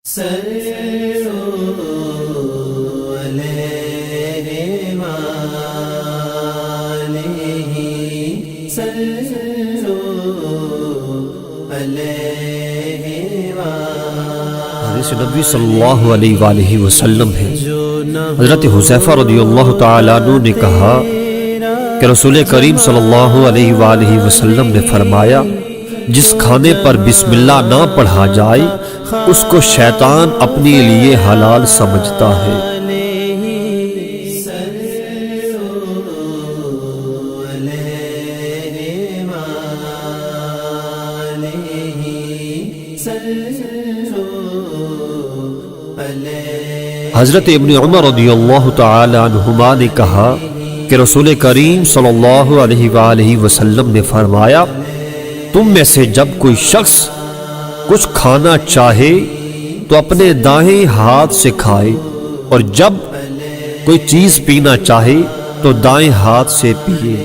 حدیث نبی صلی اللہ علیہ وآلہ وسلم ہے، حضرت حذیفہ رضی اللہ تعالیٰ عنہ نے کہا کہ رسول کریم صلی اللہ علیہ وآلہ وسلم نے فرمایا، جس کھانے پر بسم اللہ نہ پڑھا جائے اس کو شیطان اپنے لیے حلال سمجھتا ہے۔ حضرت ابن عمر رضی اللہ تعالی عنہما نے کہا کہ رسول کریم صلی اللہ علیہ وآلہ وسلم نے فرمایا، تم میں سے جب کوئی شخص کچھ کھانا چاہے تو اپنے دائیں ہاتھ سے کھائے، اور جب کوئی چیز پینا چاہے تو دائیں ہاتھ سے پیے۔